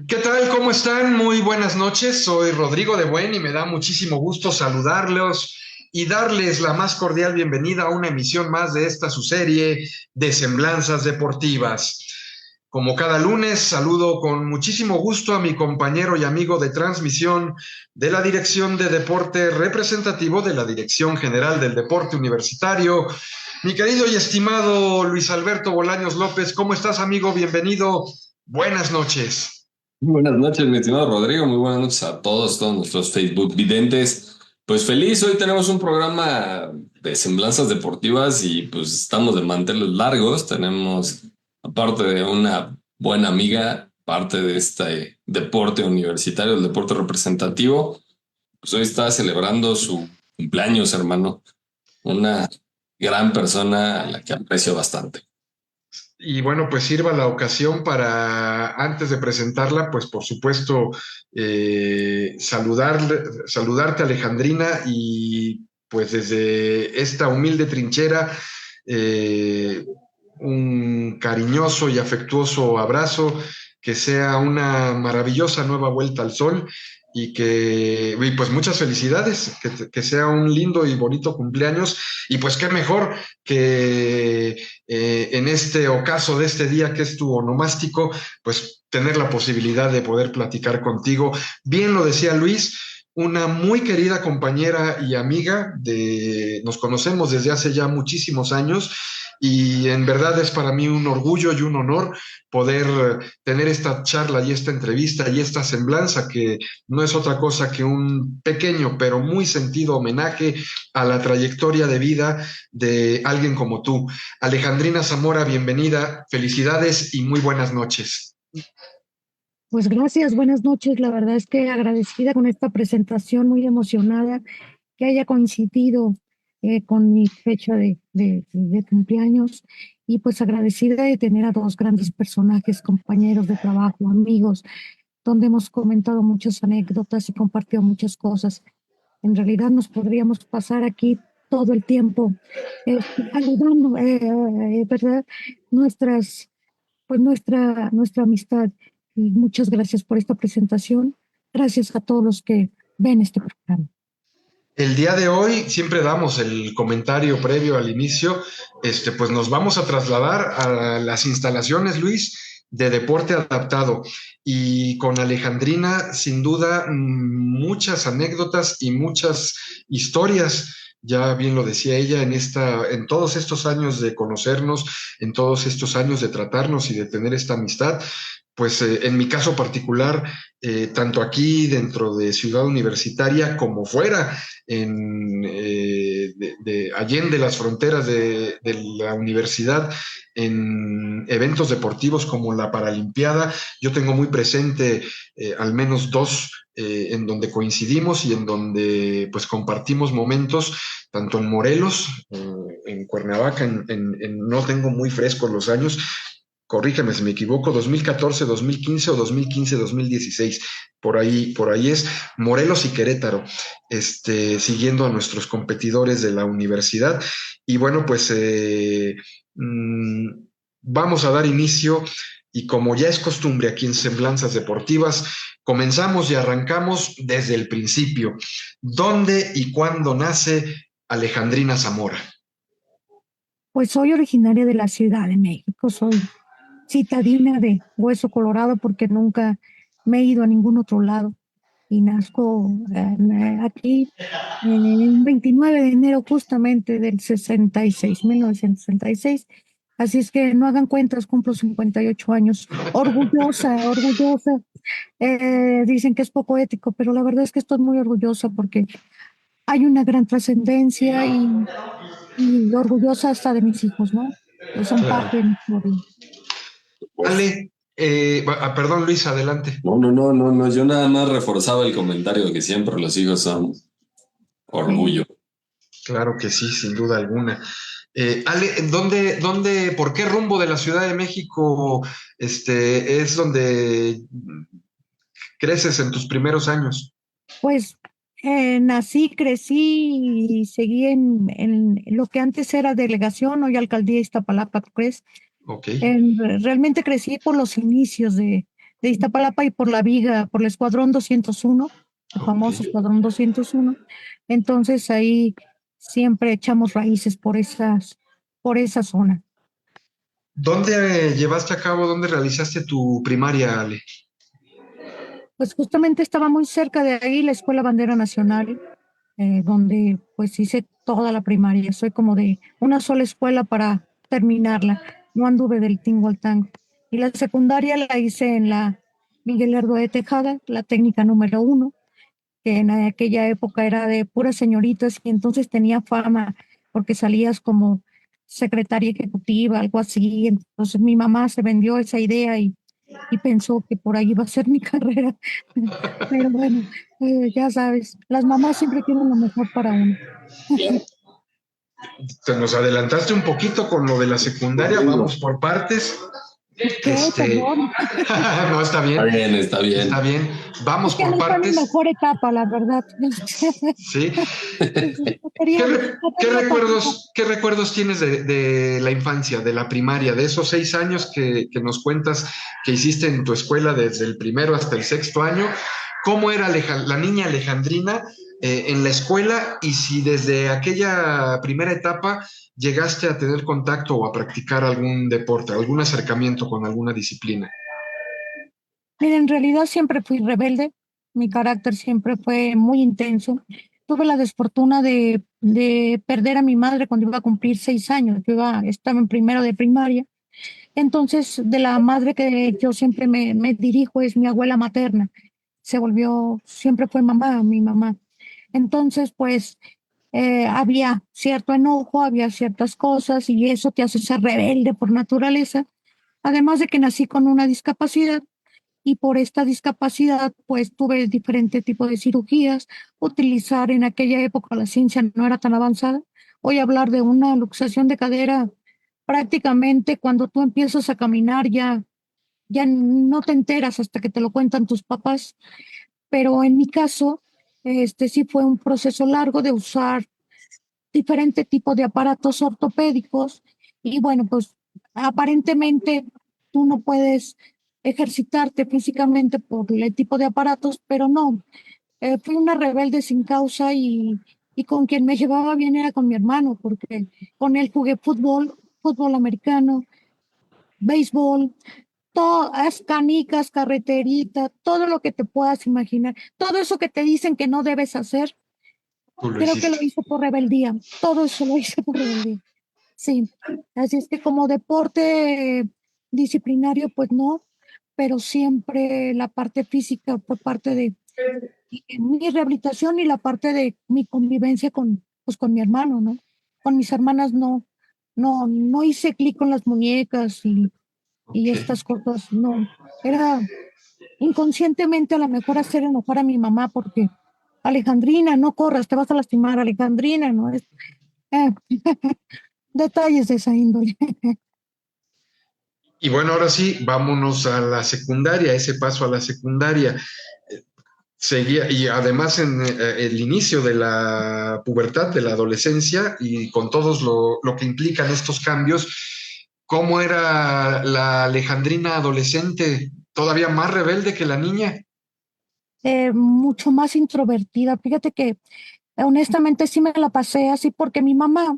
¿Qué tal? ¿Cómo están? Muy buenas noches. Soy Rodrigo de Buen y me da muchísimo gusto saludarlos y darles la más cordial bienvenida a una emisión más de esta su serie de Semblanzas Deportivas. Como cada lunes, saludo con muchísimo gusto a mi compañero y amigo de transmisión de la Dirección de Deporte representativo de la Dirección General del Deporte Universitario, mi querido y estimado Luis Alberto Bolaños López. ¿Cómo estás, amigo? Bienvenido. Buenas noches. Muy buenas noches, mi estimado Rodrigo. Muy buenas noches a todos nuestros Facebook videntes. Pues feliz, hoy tenemos un programa de semblanzas deportivas y pues estamos de manteles largos. Tenemos, aparte de una buena amiga, parte de este deporte universitario, el deporte representativo, pues hoy está celebrando su cumpleaños, hermano. Una gran persona a la que aprecio bastante. Y bueno, pues sirva la ocasión para, antes de presentarla, pues por supuesto, saludarte, Alejandrina, y pues desde esta humilde trinchera, eh, un cariñoso y afectuoso abrazo, que sea una maravillosa nueva vuelta al sol y pues muchas felicidades, que sea un lindo y bonito cumpleaños, y pues qué mejor que en este ocaso de este día que es tu onomástico, pues tener la posibilidad de poder platicar contigo. Bien lo decía Luis, una muy querida compañera y amiga nos conocemos desde hace ya muchísimos años y en verdad es para mí un orgullo y un honor poder tener esta charla y esta entrevista y esta semblanza que no es otra cosa que un pequeño pero muy sentido homenaje a la trayectoria de vida de alguien como tú. Alejandrina Zamora, bienvenida, felicidades y muy buenas noches. Pues gracias, buenas noches. La verdad es que agradecida con esta presentación, muy emocionada que haya coincidido con mi fecha de cumpleaños y pues agradecida de tener a dos grandes personajes, compañeros de trabajo, amigos, donde hemos comentado muchas anécdotas y compartido muchas cosas. En realidad nos podríamos pasar aquí todo el tiempo saludando, ¿verdad? Nuestras pues nuestra amistad. Y muchas gracias por esta presentación. Gracias a todos los que ven este programa. El día de hoy siempre damos el comentario previo al inicio, pues nos vamos a trasladar a las instalaciones, Luis, de deporte adaptado y con Alejandrina, sin duda, muchas anécdotas y muchas historias. Ya bien lo decía ella en todos estos años de conocernos, en todos estos años de tratarnos y de tener esta amistad, pues en mi caso particular, tanto aquí dentro de Ciudad Universitaria como fuera allende las fronteras de la universidad, en eventos deportivos como la Paralimpiada. Yo tengo muy presente al menos dos en donde coincidimos y en donde pues compartimos momentos, tanto en Morelos, en Cuernavaca, no tengo muy frescos los años, corrígeme si me equivoco, 2014, 2015 o 2015, 2016, por ahí es Morelos y Querétaro, siguiendo a nuestros competidores de la universidad. Y bueno, pues mmm, vamos a dar inicio y como ya es costumbre aquí en Semblanzas Deportivas, comenzamos y arrancamos desde el principio. ¿Dónde y cuándo nace Alejandrina Zamora? Pues soy originaria de la Ciudad de México, soy citadina de Hueso Colorado porque nunca me he ido a ningún otro lado y nazco aquí en 29 de enero justamente del 66, 1966. Así es que no hagan cuentas, cumplo 58 años. Orgullosa, orgullosa. Dicen que es poco ético, pero la verdad es que estoy muy orgullosa porque hay una gran trascendencia y orgullosa hasta de mis hijos, ¿no? Que son Claro. parte de mi historia. Ale, perdón Luis, adelante. No. Yo nada más reforzaba el comentario de que siempre los hijos son Sí. orgullo. Claro que sí, sin duda alguna. Ale, por qué rumbo de la Ciudad de México, es donde creces en tus primeros años? Pues nací, crecí y seguí en lo que antes era delegación, hoy alcaldía Iztapalapa, ¿tú crees? Ok. Realmente crecí por los inicios de Iztapalapa y por la viga, por el Escuadrón 201, el famoso Ok. Escuadrón 201. Entonces ahí siempre echamos raíces por esa zona. ¿Dónde llevaste a cabo, dónde realizaste tu primaria, Ale? Pues justamente estaba muy cerca de ahí la Escuela Bandera Nacional, donde pues hice toda la primaria. Soy como de una sola escuela para terminarla. No anduve del tingo al tango. Y la secundaria la hice en la Miguel Lerdo de Tejada, la técnica número 1, que en aquella época era de puras señoritas y entonces tenía fama porque salías como secretaria ejecutiva, algo así. Entonces mi mamá se vendió esa idea y pensó que por ahí iba a ser mi carrera. Pero bueno, ya sabes, las mamás siempre quieren lo mejor para uno. Te nos adelantaste un poquito con lo de la secundaria, vamos por partes. Ok, Este, perdón. no, está Está bien, bien, está está bien. bien. Es Vamos que por no fue mi partes, mejor etapa, la verdad. ¿sí? Quería, no tenía tanta. Qué recuerdos tienes de la infancia, de la primaria, de esos 6 años que nos cuentas que hiciste en tu escuela desde el primero hasta el sexto año? ¿Cómo era la niña Alejandrina en la escuela y si desde aquella primera etapa llegaste a tener contacto o a practicar algún deporte, algún acercamiento con alguna disciplina? Mira, en realidad siempre fui rebelde. Mi carácter siempre fue muy intenso. Tuve la desfortuna de perder a mi madre cuando iba a cumplir 6 años. Estaba en primero de primaria. Entonces, de la madre que yo siempre me dirijo es mi abuela materna. Siempre fue mamá, mi mamá. Entonces, pues, había cierto enojo, había ciertas cosas y eso te hace ser rebelde por naturaleza. Además de que nací con una discapacidad y por esta discapacidad, pues tuve diferente tipo de cirugías. Utilizar en aquella época la ciencia no era tan avanzada. Hoy hablar de una luxación de cadera, prácticamente cuando tú empiezas a caminar ya no te enteras hasta que te lo cuentan tus papás. Pero en mi caso, sí fue un proceso largo de usar diferente tipo de aparatos ortopédicos y bueno, pues aparentemente tú no puedes ejercitarte físicamente por el tipo de aparatos, pero no, fui una rebelde sin causa y con quien me llevaba bien era con mi hermano, porque con él jugué fútbol, fútbol americano, béisbol, todas canicas, carreterita, todo lo que te puedas imaginar, todo eso que te dicen que no debes hacer, Tú lo creo que lo hiciste. hice por rebeldía, todo eso lo hice por rebeldía. Sí, así es que como deporte disciplinario, pues no, pero siempre la parte física fue parte de mi rehabilitación y la parte de mi convivencia pues, con mi hermano, ¿no? Con mis hermanas no hice clic con las muñecas y Ok. estas cosas, no. Era inconscientemente a lo mejor hacer enojar a mi mamá porque, Alejandrina, no corras, te vas a lastimar, Alejandrina, ¿no? Eh, detalles de esa índole. Y bueno, ahora sí, vámonos a la secundaria, ese paso a la secundaria. Seguía, y además en el inicio de la pubertad, de la adolescencia, y con todos lo que implican estos cambios, ¿cómo era la Alejandrina adolescente? ¿Todavía más rebelde que la niña? Mucho más introvertida. Fíjate que honestamente sí me la pasé así porque mi mamá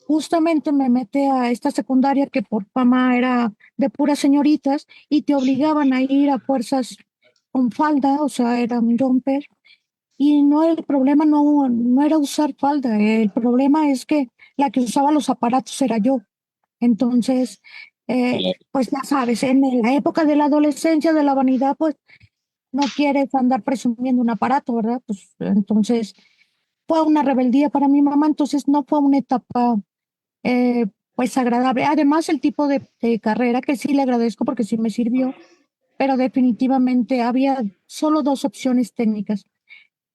justamente me mete a esta secundaria que por fama era de puras señoritas y te obligaban a ir a fuerzas con falda, o sea, era un jumper. Y no, el problema no era usar falda, el problema es que la que usaba los aparatos era yo. Entonces, pues ya sabes, en la época de la adolescencia, de la vanidad, pues no quieres andar presumiendo un aparato, ¿verdad? Pues entonces fue una rebeldía para mi mamá, entonces no fue una etapa eh, pues agradable. Además, el tipo de carrera que sí le agradezco porque sí me sirvió, pero definitivamente había solo dos opciones técnicas.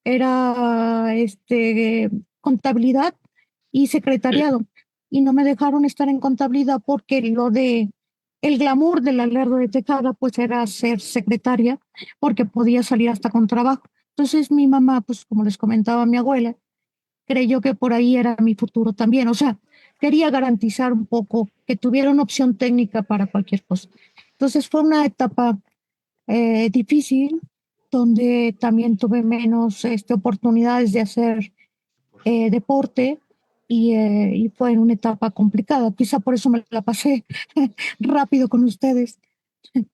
Era contabilidad y secretariado. Y no me dejaron estar en contabilidad porque el glamour de la Lerdo de Tejada pues era ser secretaria porque podía salir hasta con trabajo. Entonces mi mamá, pues como les comentaba mi abuela, creyó que por ahí era mi futuro también. O sea, quería garantizar un poco que tuviera una opción técnica para cualquier cosa. Entonces fue una etapa difícil, donde también tuve menos oportunidades de hacer deporte y fue en una etapa complicada. Quizá por eso me la pasé rápido con ustedes.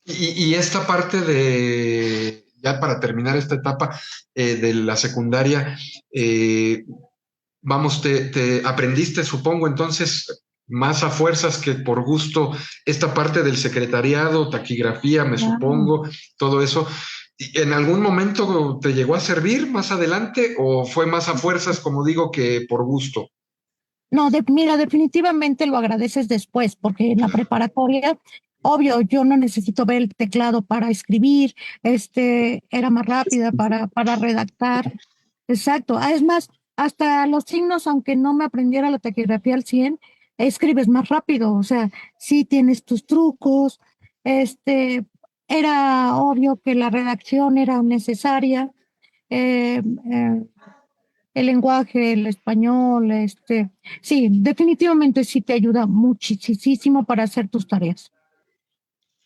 Y esta parte de, ya para terminar esta etapa de la secundaria, vamos, te aprendiste, supongo, entonces, más a fuerzas que por gusto, esta parte del secretariado, taquigrafía, me Claro. supongo, todo eso. ¿En algún momento te llegó a servir más adelante o fue más a fuerzas, como digo, que por gusto? No, mira, definitivamente lo agradeces después, porque en la preparatoria, obvio, yo no necesito ver el teclado para escribir, era más rápida para redactar. Exacto. Es más, hasta los signos, aunque no me aprendiera la taquigrafía al 100, escribes más rápido, o sea, sí tienes tus trucos, era obvio que la redacción era necesaria, eh, eh, el lenguaje, el español, sí, definitivamente sí te ayuda muchísimo para hacer tus tareas.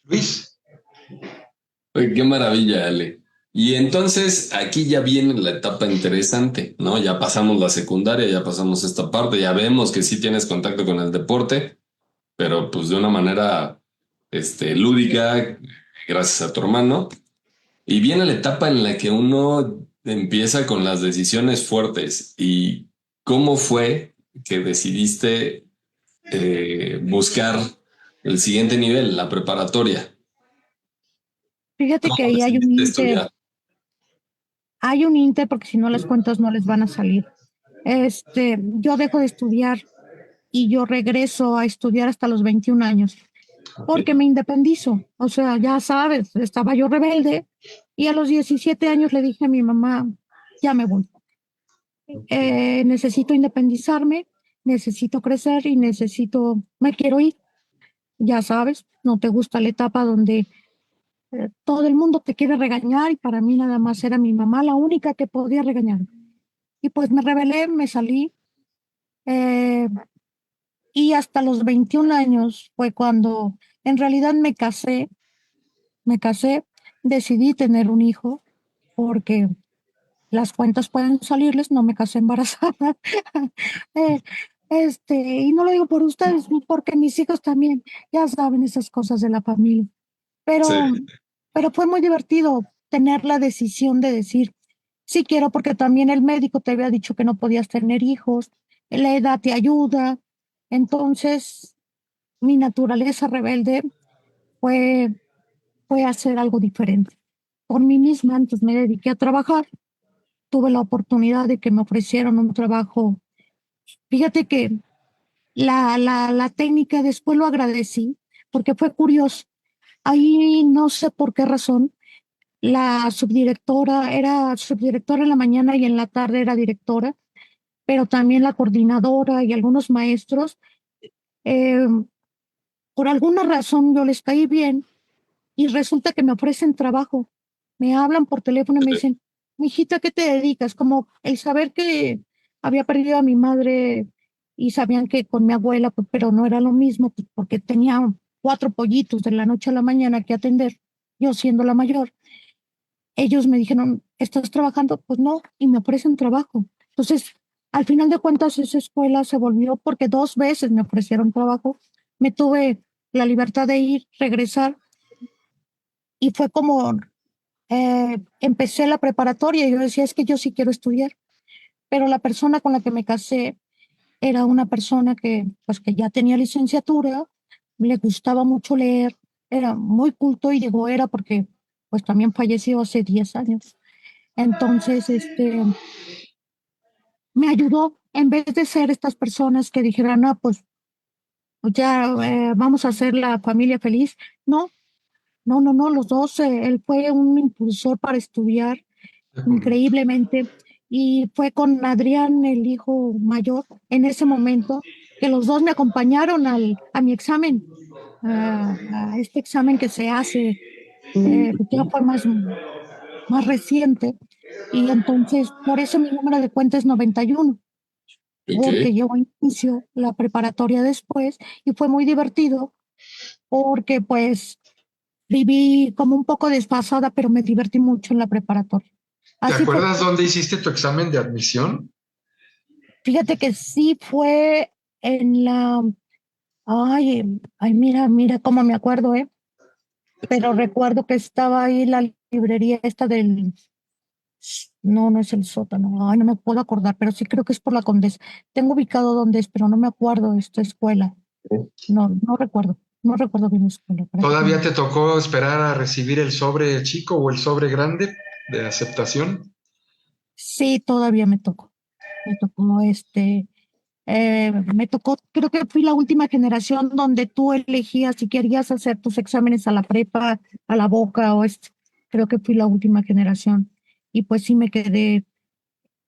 Luis, Oye, qué maravilla, Ale. Y entonces aquí ya viene la etapa interesante, ¿no? Ya pasamos la secundaria, ya pasamos esta parte, ya vemos que sí tienes contacto con el deporte, pero pues de una manera, lúdica, gracias a tu hermano. Y viene la etapa en la que uno empieza con las decisiones fuertes. ¿Y cómo fue que decidiste buscar el siguiente nivel, la preparatoria? Fíjate ¿Cómo que ahí decidiste estudiar? hay un inter porque si no las cuentas no les van a salir. Yo dejo de estudiar y yo regreso a estudiar hasta los 21 años, Ok, porque me independizo. O sea, ya sabes, estaba yo rebelde y a los 17 años le dije a mi mamá, ya me voy. Necesito independizarme, necesito crecer y me quiero ir. Ya sabes, no te gusta la etapa donde todo el mundo te quiere regañar y para mí nada más era mi mamá la única que podía regañar. Y pues me rebelé, me salí eh, y hasta los 21 años fue cuando en realidad me casé, decidí tener un hijo porque las cuentas pueden salirles, no me casé embarazada. Eh, y no lo digo por ustedes, porque mis hijos también ya saben esas cosas de la familia. sí, Pero, pero fue muy divertido tener la decisión de decir, sí quiero, porque también el médico te había dicho que no podías tener hijos, la edad te ayuda. Entonces, mi naturaleza rebelde fue, fue hacer algo diferente. Por mí misma, antes me dediqué a trabajar, tuve la oportunidad de que me ofrecieron un trabajo. Fíjate que la técnica después lo agradecí, porque fue curioso. Ahí no sé por qué razón. La subdirectora era subdirectora en la mañana y en la tarde era directora, pero también la coordinadora y algunos maestros. eh, por alguna razón yo les caí bien y resulta que me ofrecen trabajo. Me hablan por teléfono y me dicen, mijita, ¿qué te dedicas? Como el saber que había perdido a mi madre y sabían que con mi abuela, pues, pero no era lo mismo, pues, porque tenía 4 pollitos de la noche a la mañana que atender, yo siendo la mayor. Ellos me dijeron, ¿estás trabajando? Pues no, y me ofrecen trabajo. Entonces, al final de cuentas, esa escuela se volvió porque 2 veces me ofrecieron trabajo. Me tuve la libertad de ir, regresar, y fue como empecé la preparatoria y yo decía, es que yo sí quiero estudiar, pero la persona con la que me casé era una persona que, pues, que ya tenía licenciatura, le gustaba mucho leer, era muy culto y digo era porque pues también falleció hace 10 años. Entonces, me ayudó en vez de ser estas personas que dijeran, ah, pues ya vamos a hacer la familia feliz. No, no, los dos, él fue un impulsor para estudiar increíblemente y fue con Adrián, el hijo mayor, en ese momento, que los dos me acompañaron a mi examen, a este examen que se hace, que ya fue más reciente. Y entonces, por eso mi número de cuenta es 91 porque ok. yo inicio la preparatoria después y fue muy divertido porque pues viví como un poco desfasada, pero me divertí mucho en la preparatoria. ¿Te Así fue. acuerdas dónde hiciste tu examen de admisión? Fíjate que sí fue en la, ay, mira cómo me acuerdo, pero recuerdo que estaba ahí la librería esta del, no, no es el sótano, ay, no me puedo acordar, pero sí creo que es por la Condesa. Tengo ubicado dónde es, pero no me acuerdo de esta escuela. No, no recuerdo bien la escuela, para que te ¿Todavía miento. te tocó esperar a recibir el sobre chico o el sobre grande de aceptación? Sí, todavía me tocó me tocó, creo que fui la última generación donde tú elegías si querías hacer tus exámenes a la prepa, a la boca creo que fui la última generación. Y pues sí me quedé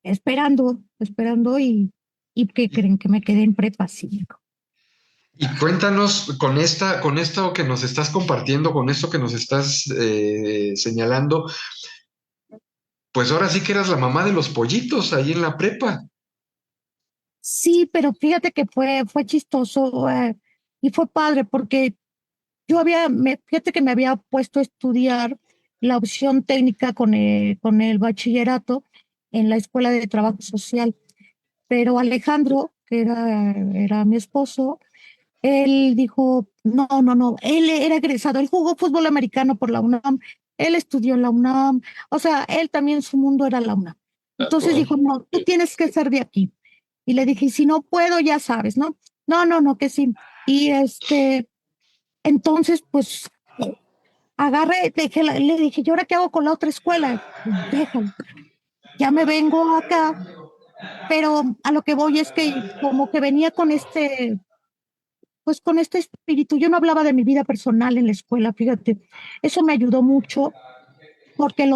esperando y ¿qué creen? Que me quedé en prepa 5. Y cuéntanos con esto que nos estás compartiendo, con esto que nos estás señalando, pues ahora sí que eras la mamá de los pollitos ahí en la prepa. Sí, pero fíjate que fue chistoso y fue padre porque fíjate que me había puesto a estudiar la opción técnica con el bachillerato en la Escuela de Trabajo Social, pero Alejandro, que era mi esposo, él dijo, no, no, no, él era egresado, él jugó fútbol americano por la UNAM, él estudió en la UNAM, o sea, él también su mundo era la UNAM. De Entonces acuerdo. dijo, no, tú tienes que ser de aquí. Y le dije, "Y si no puedo, ya sabes, ¿no? No, no, no, que sí. Y entonces, pues agarré, le dije, ¿y ahora qué hago con la otra escuela? Déjalo, ya me vengo acá, pero a lo que voy es que como que venía con pues con este espíritu. Yo no hablaba de mi vida personal en la escuela, fíjate. Eso me ayudó mucho porque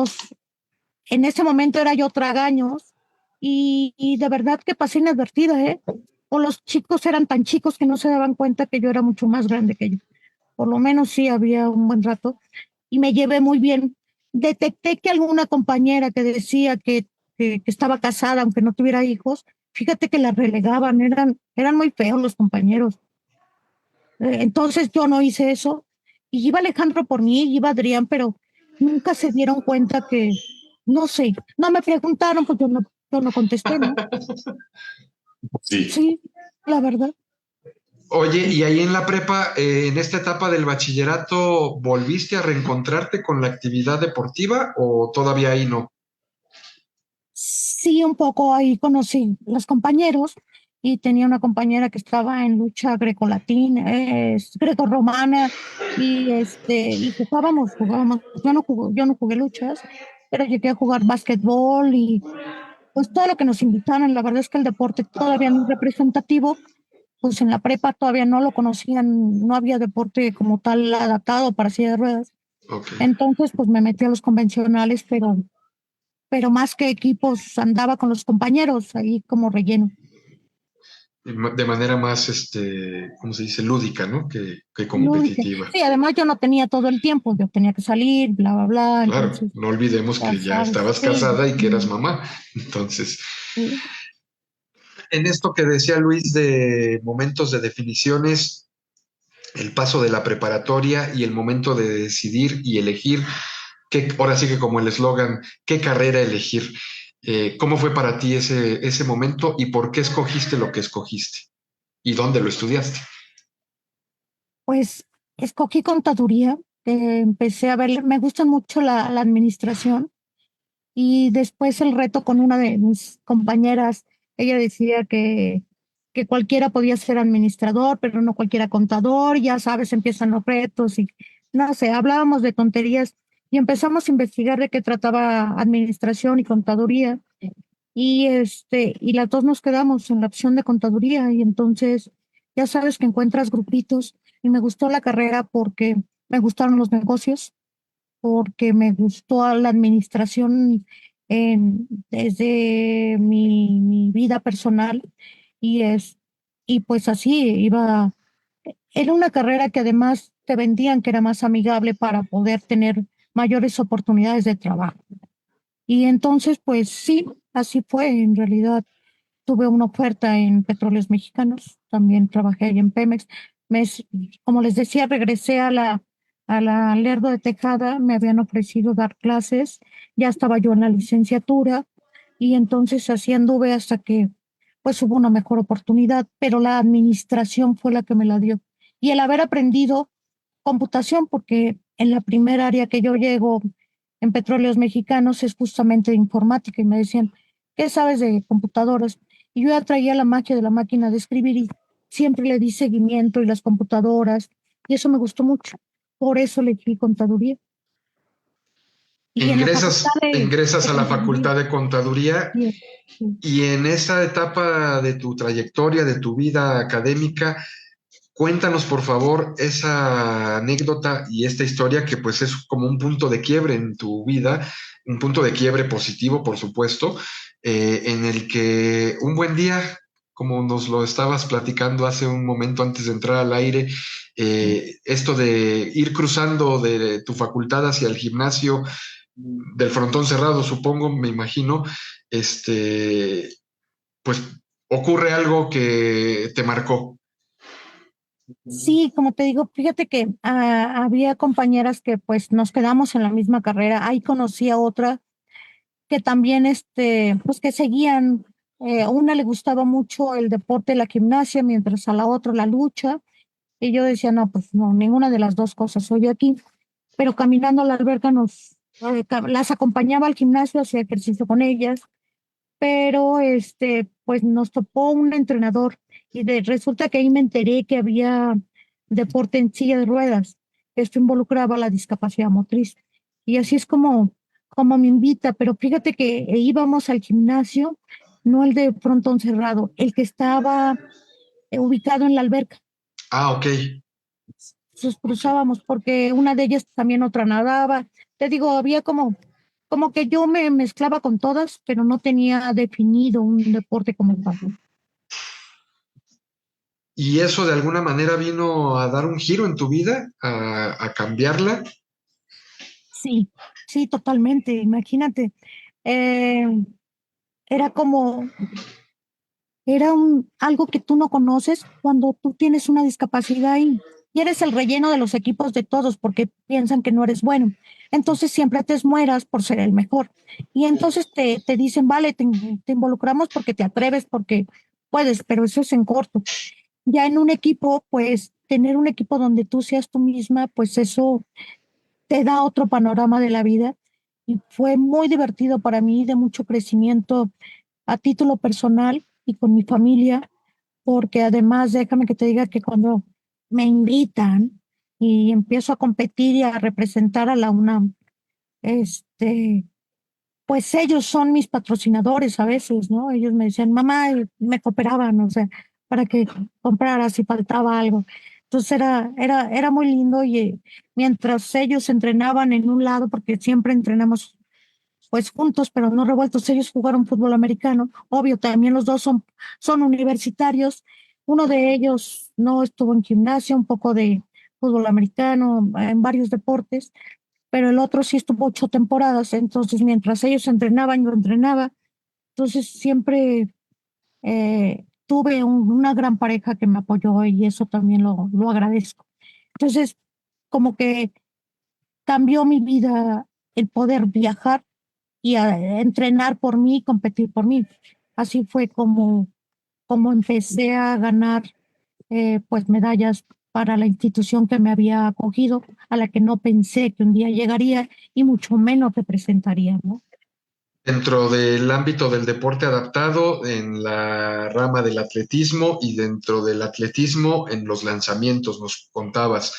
en ese momento era yo tragaños y de verdad que pasé inadvertida, ¿eh? O los chicos eran tan chicos que no se daban cuenta que yo era mucho más grande que yo. Por lo menos sí había un buen rato y me llevé muy bien. Detecté que alguna compañera que decía que estaba casada, aunque no tuviera hijos, fíjate que la relegaban, eran muy feos los compañeros. Entonces yo no hice eso. Y iba Alejandro por mí, iba Adrián, pero nunca se dieron cuenta no sé, no me preguntaron, pues yo no contesté, ¿no? Sí. Sí, la verdad. Oye, y ahí en la prepa, en esta etapa del bachillerato, ¿volviste a reencontrarte con la actividad deportiva o todavía ahí no? Sí, un poco ahí conocí los compañeros y tenía una compañera que estaba en lucha grecolatina, grecorromana y jugábamos. Yo no jugué luchas, pero llegué a jugar básquetbol y pues todo lo que nos invitaron. La verdad es que el deporte todavía no es representativo, pues en la prepa todavía no lo conocían, no había deporte como tal adaptado para silla de ruedas. Ok. Entonces, pues me metí a los convencionales, pero más que equipos andaba con los compañeros ahí como relleno. De manera más, ¿cómo se dice? Lúdica, ¿no? Que Lúdica. competitiva. Sí, además yo no tenía todo el tiempo, yo tenía que salir, bla, bla, bla, Claro, entonces, no olvidemos ya que ya sabes, estabas sí, casada y que eras mamá. Entonces, sí. en esto que decía Luis de momentos de definiciones, el paso de la preparatoria y el momento de decidir y elegir, ahora sí que como el eslogan, qué carrera elegir. ¿Cómo fue para ti ese momento y por qué escogiste lo que escogiste? ¿Y dónde lo estudiaste? Pues escogí contaduría, empecé a ver, me gusta mucho la administración. Y después el reto con una de mis compañeras, ella decía que cualquiera podía ser administrador, pero no cualquiera contador, ya sabes, empiezan los retos y no sé, hablábamos de tonterías y empezamos a investigar de qué trataba administración y contaduría y las dos nos quedamos en la opción de contaduría y entonces ya sabes que encuentras grupitos y me gustó la carrera porque me gustaron los negocios porque me gustó la administración desde mi vida personal y y pues así iba. Era una carrera que además te vendían que era más amigable para poder tener mayores oportunidades de trabajo. Y entonces, pues sí, así fue. En realidad, tuve una oferta en Petróleos Mexicanos, también trabajé ahí en Pemex. Me, como les decía, regresé a la Lerdo de Tejada, me habían ofrecido dar clases, ya estaba yo en la licenciatura y entonces así anduve hasta que pues hubo una mejor oportunidad, pero la administración fue la que me la dio. Y el haber aprendido computación, porque en la primera área que yo llego en Petróleos Mexicanos es justamente de informática y me decían, ¿qué sabes de computadoras? Y yo ya traía la magia de la máquina de escribir y siempre le di seguimiento y las computadoras y eso me gustó mucho. Por eso elegí contaduría. Y en la facultad Ingresas de a la contaduría, Facultad de Contaduría sí, sí. y en esa etapa de tu trayectoria, de tu vida académica, cuéntanos, por favor, esa anécdota y esta historia que pues es como un punto de quiebre en tu vida, un punto de quiebre positivo, por supuesto, en el que un buen día, como nos lo estabas platicando hace un momento antes de entrar al aire, esto de ir cruzando de tu facultad hacia el gimnasio, del frontón cerrado, supongo, me imagino, este, pues ocurre algo que te marcó. Sí, como te digo, fíjate que había compañeras que pues nos quedamos en la misma carrera. Ahí conocí a otra que también, pues que seguían, a una le gustaba mucho el deporte, la gimnasia, mientras a la otra la lucha. Y yo decía, no, pues no, ninguna de las dos cosas soy aquí. Pero caminando a la alberca las acompañaba al gimnasio, hacía ejercicio con ellas, pero pues nos topó un entrenador y resulta que ahí me enteré que había deporte en silla de ruedas. Esto involucraba la discapacidad motriz. Y así es como me invita, pero fíjate que íbamos al gimnasio, no el de frontón cerrado, el que estaba ubicado en la alberca. Ah, ok. Nos cruzábamos porque una de ellas también otra nadaba. Te digo, había como que yo me mezclaba con todas, pero no tenía definido un deporte como tal. ¿Y eso de alguna manera vino a dar un giro en tu vida, a cambiarla? Sí, sí, totalmente. Imagínate, eh, era como, era algo que tú no conoces cuando tú tienes una discapacidad y eres el relleno de los equipos de todos porque piensan que no eres bueno. Entonces siempre te esmueras por ser el mejor. Y entonces te dicen, vale, te involucramos porque te atreves, porque puedes, pero eso es en corto. Ya en un equipo, pues tener un equipo donde tú seas tú misma, pues eso te da otro panorama de la vida. Y fue muy divertido para mí, de mucho crecimiento a título personal y con mi familia, porque además déjame que te diga que cuando me invitan y empiezo a competir y a representar a la UNAM, pues ellos son mis patrocinadores a veces, ¿no? Ellos me decían, mamá, y me cooperaban, o sea, para que comprara si faltaba algo. Entonces era muy lindo y mientras ellos entrenaban en un lado, porque siempre entrenamos pues juntos, pero no revueltos, ellos jugaron fútbol americano. Obvio, también los dos son universitarios. Uno de ellos no estuvo en gimnasia, un poco de fútbol americano, en varios deportes, pero el otro sí estuvo 8 temporadas. Entonces, mientras ellos entrenaban, yo entrenaba. Entonces, siempre tuve una gran pareja que me apoyó y eso también lo agradezco. Entonces, como que cambió mi vida el poder viajar y a entrenar por mí, competir por mí. Así fue como empecé a ganar pues medallas para la institución que me había acogido, a la que no pensé que un día llegaría y mucho menos representaría, ¿no? Dentro del ámbito del deporte adaptado, en la rama del atletismo y dentro del atletismo en los lanzamientos, nos contabas.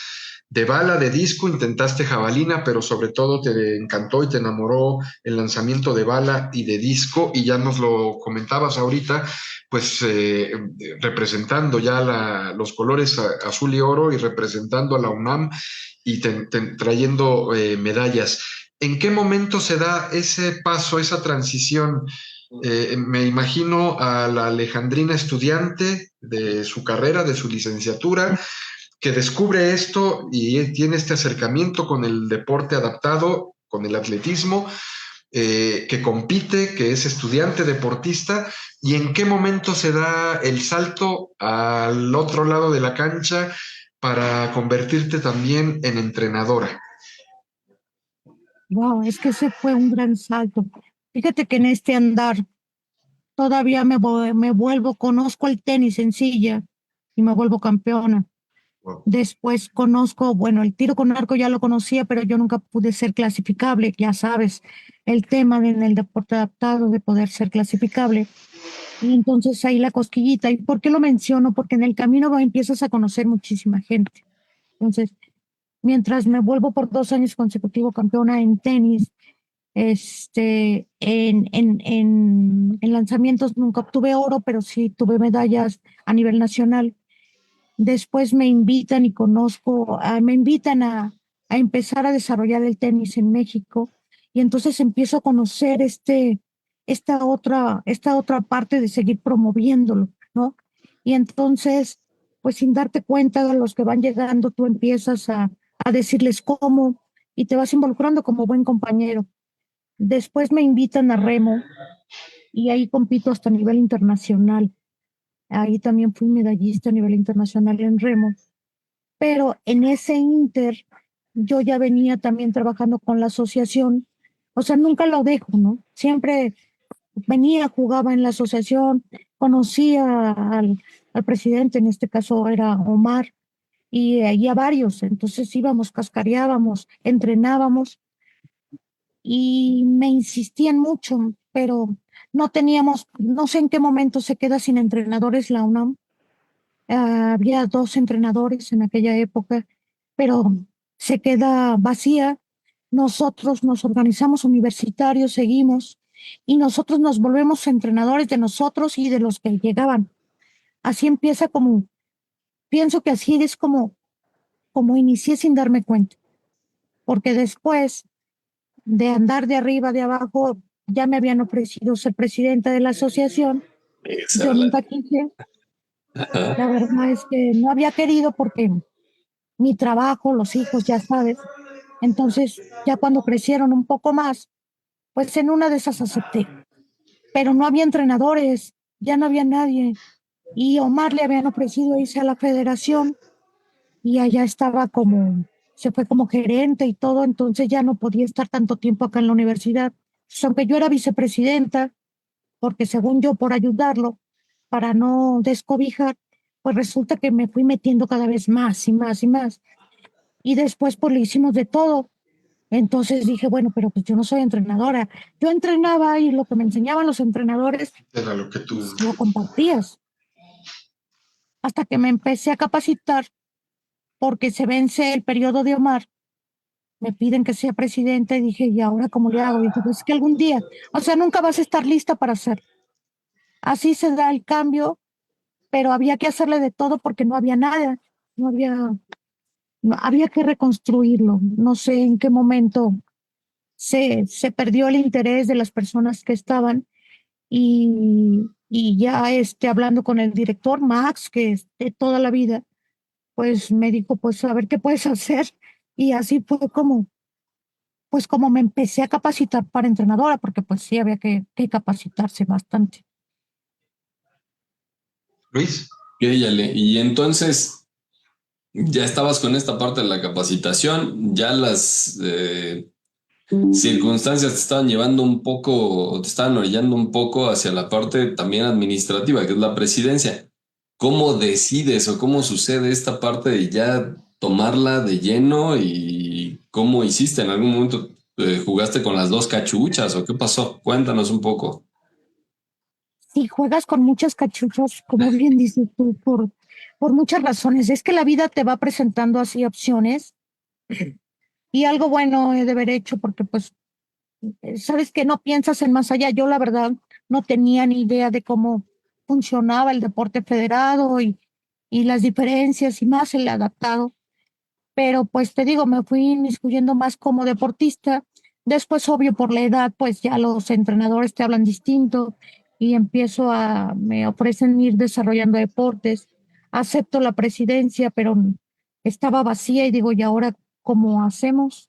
De bala, de disco, intentaste jabalina, pero sobre todo te encantó y te enamoró el lanzamiento de bala y de disco, y ya nos lo comentabas ahorita, pues representando ya los colores azul y oro y representando a la UNAM y trayendo medallas. ¿En qué momento se da ese paso, esa transición? Me imagino a la Alejandrina estudiante de su carrera, de su licenciatura, que descubre esto y tiene este acercamiento con el deporte adaptado, con el atletismo, que compite, que es estudiante deportista, y en qué momento se da el salto al otro lado de la cancha para convertirte también en entrenadora? Wow, es que ese fue un gran salto. Fíjate que en este andar todavía me vuelvo, conozco el tenis en silla y me vuelvo campeona. Wow. Después conozco, bueno, el tiro con arco ya lo conocía, pero yo nunca pude ser clasificable, ya sabes, el tema en el deporte adaptado de poder ser clasificable. Y entonces ahí la cosquillita. ¿Y por qué lo menciono? Porque en el camino empiezas a conocer muchísima gente. Entonces, mientras me vuelvo por 2 años consecutivos campeona en tenis, en lanzamientos nunca obtuve oro, pero sí tuve medallas a nivel nacional. Después me invitan y conozco, me invitan a empezar a desarrollar el tenis en México y entonces empiezo a conocer esta otra parte de seguir promoviéndolo, ¿no? Y entonces, pues sin darte cuenta de los que van llegando, tú empiezas a decirles cómo y te vas involucrando como buen compañero. Después me invitan a remo y ahí compito hasta a nivel internacional. Ahí también fui medallista a nivel internacional en remo, pero en ese inter yo ya venía también trabajando con la asociación, o sea, nunca lo dejo, ¿no? Siempre venía, jugaba en la asociación, conocía al presidente, en este caso era Omar, y a varios, entonces íbamos, cascareábamos, entrenábamos y me insistían mucho, pero no teníamos, no sé en qué momento se queda sin entrenadores la UNAM. Había 2 entrenadores en aquella época, pero se queda vacía. Nosotros nos organizamos universitarios, seguimos, y nosotros nos volvemos entrenadores de nosotros y de los que llegaban. Así empieza como, pienso que así es como inicié sin darme cuenta, porque después de andar de arriba, de abajo, ya me habían ofrecido ser presidenta de la asociación. Esa Yo era la... nunca quise, Ajá. la verdad es que no había querido porque mi trabajo, los hijos, ya sabes. Entonces, ya cuando crecieron un poco más, pues en una de esas acepté, pero no había entrenadores, ya no había nadie. Y Omar le habían ofrecido irse a la federación y allá estaba como, se fue como gerente y todo, entonces ya no podía estar tanto tiempo acá en la universidad. Pues, aunque yo era vicepresidenta, porque según yo, por ayudarlo, para no descobijar, pues resulta que me fui metiendo cada vez más y más y más. Y después, pues le hicimos de todo. Entonces dije, bueno, pero pues yo no soy entrenadora. Yo entrenaba y lo que me enseñaban los entrenadores, Era lo que tú... pues lo compartías. Hasta que me empecé a capacitar porque se vence el periodo de Omar, me piden que sea presidente y dije, ¿y ahora cómo le hago? Dije, pues es que algún día, o sea, nunca vas a estar lista para hacerlo. Así se da el cambio, pero había que hacerle de todo porque no había nada, no había, había que reconstruirlo. No sé en qué momento se perdió el interés de las personas que estaban y ya hablando con el director Max, que es de toda la vida, pues me dijo, pues a ver qué puedes hacer. Y así fue como, pues como me empecé a capacitar para entrenadora, porque pues sí había que capacitarse bastante. Luis. Y entonces ya estabas con esta parte de la capacitación, ya las circunstancias te estaban llevando un poco, o te estaban orillando un poco hacia la parte también administrativa, que es la presidencia. ¿Cómo decides o cómo sucede esta parte de ya tomarla de lleno y cómo hiciste? ¿En algún momento jugaste con las dos cachuchas o qué pasó? Cuéntanos un poco. Sí, juegas con muchas cachuchas, como bien dices tú, por muchas razones. Es que la vida te va presentando así opciones y algo bueno he de haber hecho porque pues sabes que no piensas en más allá. Yo la verdad no tenía ni idea de cómo funcionaba el deporte federado y las diferencias y más el adaptado. Pero pues te digo, me fui inmiscuyendo más como deportista. Después, obvio, por la edad, pues ya los entrenadores te hablan distinto y me ofrecen ir desarrollando deportes. Acepto la presidencia, pero estaba vacía y digo, ¿y ahora cómo hacemos?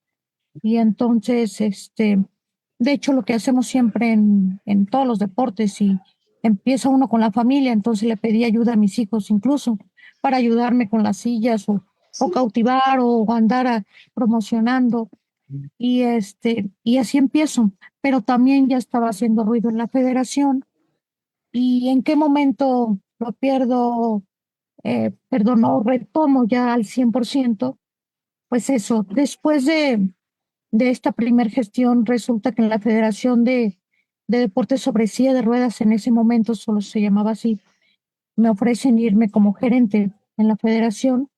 Y entonces, de hecho, lo que hacemos siempre en todos los deportes y empieza uno con la familia, entonces le pedí ayuda a mis hijos incluso para ayudarme con las sillas o cautivar o andar promocionando. Y así empiezo, pero también ya estaba haciendo ruido en la federación. ¿Y en qué momento lo pierdo? Perdón, no retomo ya al 100%. Pues eso, después de esta primer gestión, resulta que en la Federación de Deportes sobre Silla de Ruedas, en ese momento solo se llamaba así, me ofrecen irme como gerente en la federación,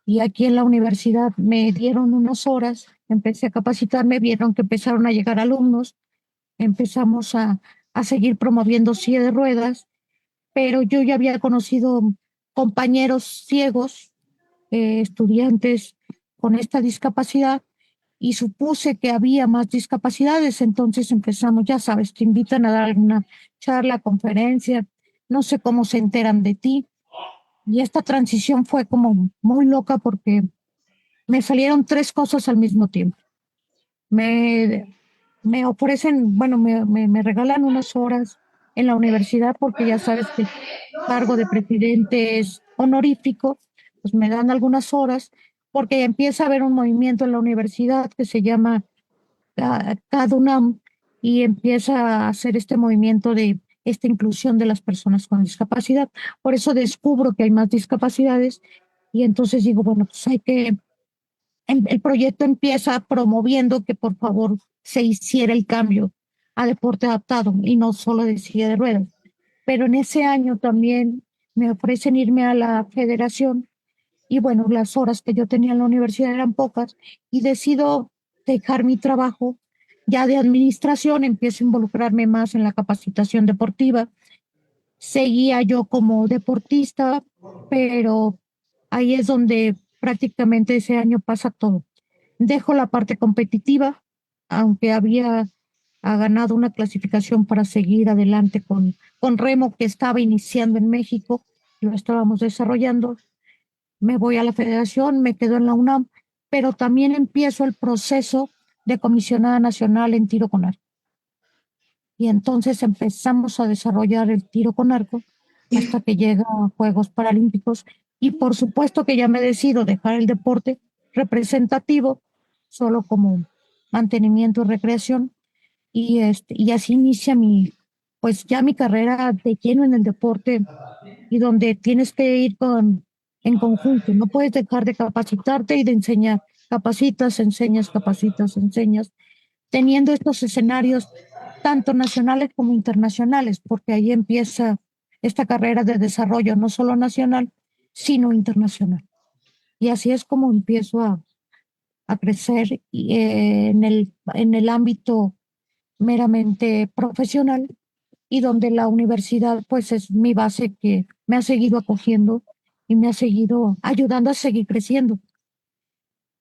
y aquí en la universidad me dieron unas horas, empecé a capacitarme, vieron que empezaron a llegar alumnos, empezamos a seguir promoviendo silla de ruedas, pero yo ya había conocido compañeros ciegos, estudiantes con esta discapacidad, y supuse que había más discapacidades. Entonces empezamos, ya sabes, te invitan a dar una charla, conferencia, no sé cómo se enteran de ti. Y esta transición fue como muy loca porque me salieron tres cosas al mismo tiempo. Me, me ofrecen, bueno, me regalan unas horas en la universidad porque ya sabes que el cargo de presidente es honorífico, pues me dan algunas horas porque empieza a haber un movimiento en la universidad que se llama CADUNAM, y empieza a hacer este movimiento de esta inclusión de las personas con discapacidad. Por eso descubro que hay más discapacidades, y entonces digo, bueno, pues hay que, el proyecto empieza promoviendo que por favor se hiciera el cambio a deporte adaptado y no solo de silla de ruedas. Pero en ese año también me ofrecen irme a la federación, y bueno, las horas que yo tenía en la universidad eran pocas, y decido dejar mi trabajo ya de administración, empiezo a involucrarme más en la capacitación deportiva. Seguía yo como deportista, pero ahí es donde prácticamente ese año pasa todo. Dejo la parte competitiva, aunque había ganado una clasificación para seguir adelante con remo, que estaba iniciando en México, lo estábamos desarrollando. Me voy a la federación, me quedo en la UNAM, pero también empiezo el proceso de comisionada nacional en tiro con arco. Y entonces empezamos a desarrollar el tiro con arco hasta que llega a Juegos Paralímpicos. Y por supuesto que ya me decido dejar el deporte representativo solo como mantenimiento y recreación. Y así inicia pues ya mi carrera de lleno en el deporte, y donde tienes que ir en conjunto. No puedes dejar de capacitarte y de enseñar. Capacitas, enseñas, capacitas, enseñas, teniendo estos escenarios tanto nacionales como internacionales, porque ahí empieza esta carrera de desarrollo, no solo nacional, sino internacional. Y así es como empiezo a crecer en el ámbito meramente profesional, y donde la universidad pues es mi base, que me ha seguido acogiendo y me ha seguido ayudando a seguir creciendo.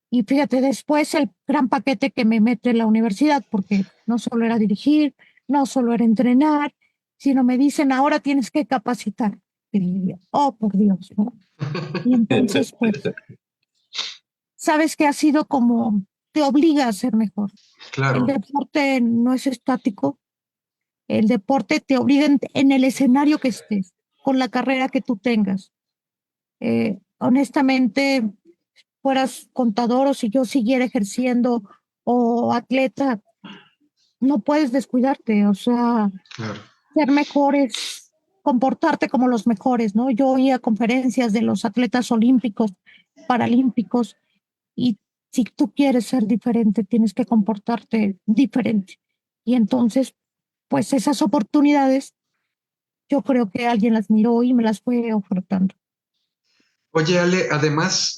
Y fíjate, después el gran paquete que me mete la universidad, porque no solo era dirigir, no solo era entrenar, sino me dicen, ahora tienes que capacitar. Y diría, oh, por Dios, ¿no? Y entonces, pues, sabes que ha sido como, te obliga a ser mejor. El Claro. deporte no es estático, el deporte te obliga en el escenario que estés, con la carrera que tú tengas. Honestamente, fueras contador o si yo siguiera ejerciendo o atleta, no puedes descuidarte. O sea, Claro. ser mejor es comportarte como los mejores, ¿no? Yo oía conferencias de los atletas olímpicos, paralímpicos, y si tú quieres ser diferente, tienes que comportarte diferente. Y entonces, pues esas oportunidades, yo creo que alguien las miró y me las fue ofertando. Oye, Ale, además,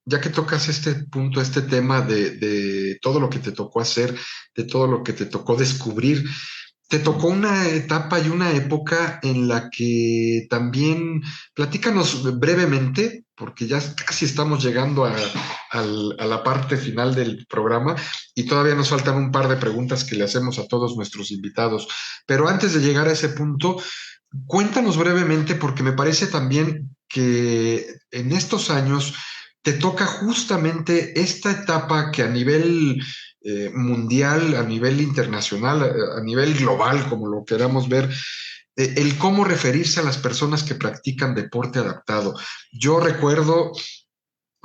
ya que tocas este punto, este tema de todo lo que te tocó hacer, de todo lo que te tocó descubrir, te tocó una etapa y una época en la que también, platícanos brevemente, porque ya casi estamos llegando a la parte final del programa y todavía nos faltan un par de preguntas que le hacemos a todos nuestros invitados. Pero antes de llegar a ese punto, cuéntanos brevemente, porque me parece también que en estos años te toca justamente esta etapa que a nivel mundial, a nivel internacional, a nivel global, como lo queramos ver, el cómo referirse a las personas que practican deporte adaptado. Yo recuerdo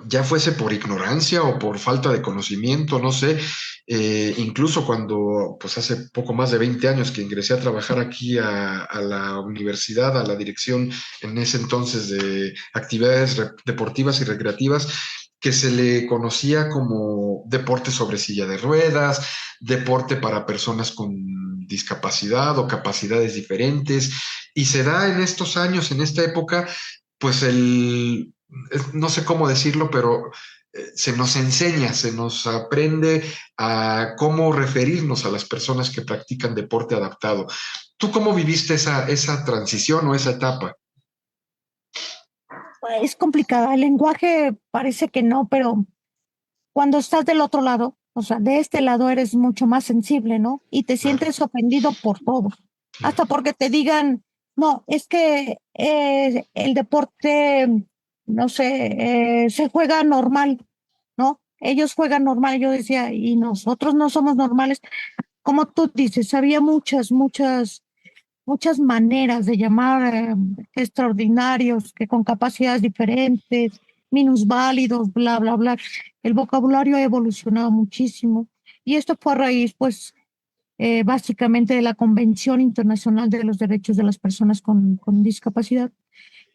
ya fuese por ignorancia o por falta de conocimiento, no sé. Incluso cuando, pues hace poco más de 20 años que ingresé a trabajar aquí a la universidad, a la dirección en ese entonces de actividades deportivas y recreativas, que se le conocía como deporte sobre silla de ruedas, deporte para personas con discapacidad o capacidades diferentes, y se da en estos años, en esta época, pues no sé cómo decirlo, pero se nos enseña, se nos aprende a cómo referirnos a las personas que practican deporte adaptado. ¿Tú cómo viviste esa transición o esa etapa? Es complicada. El lenguaje parece que no, pero cuando estás del otro lado, o sea, de este lado eres mucho más sensible, ¿no? Y te Claro, sientes ofendido por todo. claro. Hasta porque te digan, no, es que el deporte, no sé, se juega normal, ¿no? Ellos juegan normal. Yo decía, y nosotros no somos normales. Como tú dices, había muchas maneras de llamar extraordinarios, que con capacidades diferentes, minusválidos, bla, bla, bla. El vocabulario ha evolucionado muchísimo y esto fue a raíz, pues, básicamente de la Convención Internacional de los Derechos de las Personas con Discapacidad,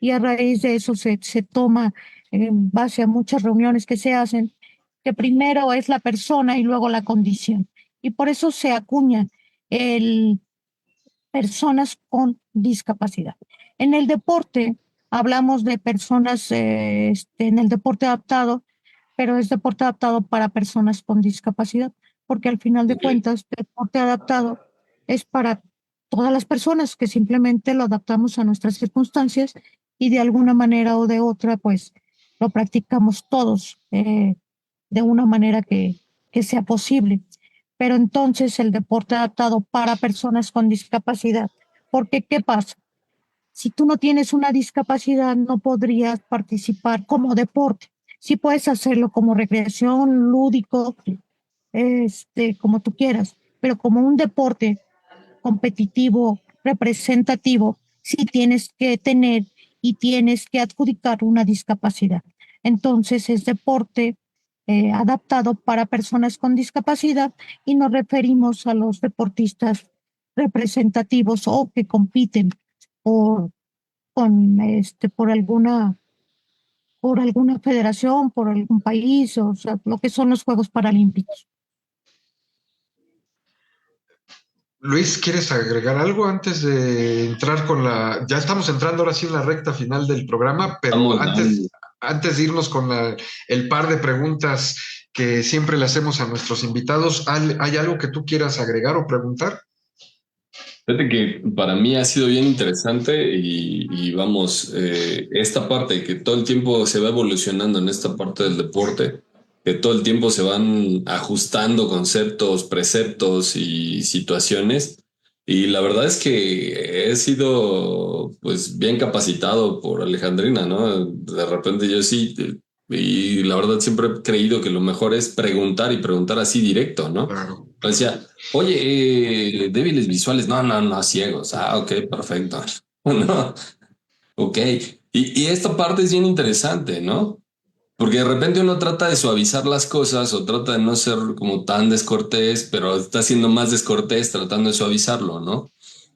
y a raíz de eso se toma en base a muchas reuniones que se hacen, que primero es la persona y luego la condición. Y por eso se acuña el personas con discapacidad. En el deporte, hablamos de personas en el deporte adaptado, pero es deporte adaptado para personas con discapacidad, porque al final de Ok. cuentas, deporte adaptado es para todas las personas que simplemente lo adaptamos a nuestras circunstancias y de alguna manera o de otra, pues lo practicamos todos de una manera que sea posible. Pero entonces el deporte adaptado para personas con discapacidad, porque ¿qué pasa? Si tú no tienes una discapacidad, no podrías participar como deporte. Sí puedes hacerlo como recreación, lúdico, como tú quieras, pero como un deporte competitivo, representativo, sí tienes que tener y tienes que adjudicar una discapacidad. Entonces es deporte adaptado para personas con discapacidad y nos referimos a los deportistas representativos o que compiten por, por alguna federación, por algún país, o sea, lo que son los Juegos Paralímpicos. Luis, ¿quieres agregar algo antes de entrar con la... Ya estamos entrando ahora sí en la recta final del programa, pero Estamos dando. antes de irnos con el par de preguntas que siempre le hacemos a nuestros invitados, ¿hay algo que tú quieras agregar o preguntar? Fíjate que para mí ha sido bien interesante y vamos, esta parte que todo el tiempo se va evolucionando en esta parte del deporte, que todo el tiempo se van ajustando conceptos, preceptos y situaciones. Y la verdad es que he sido pues bien capacitado por Alejandrina, ¿no? De repente yo sí, y la verdad siempre he creído que lo mejor es preguntar y preguntar así directo, ¿no? Claro, O claro. sea, oye, débiles visuales. No, no, no, ciegos. Ah, ok, perfecto. No, ok. Y esta parte es bien interesante, ¿no? Porque de repente uno trata de suavizar las cosas o trata de no ser como tan descortés, pero está siendo más descortés tratando de suavizarlo, ¿no?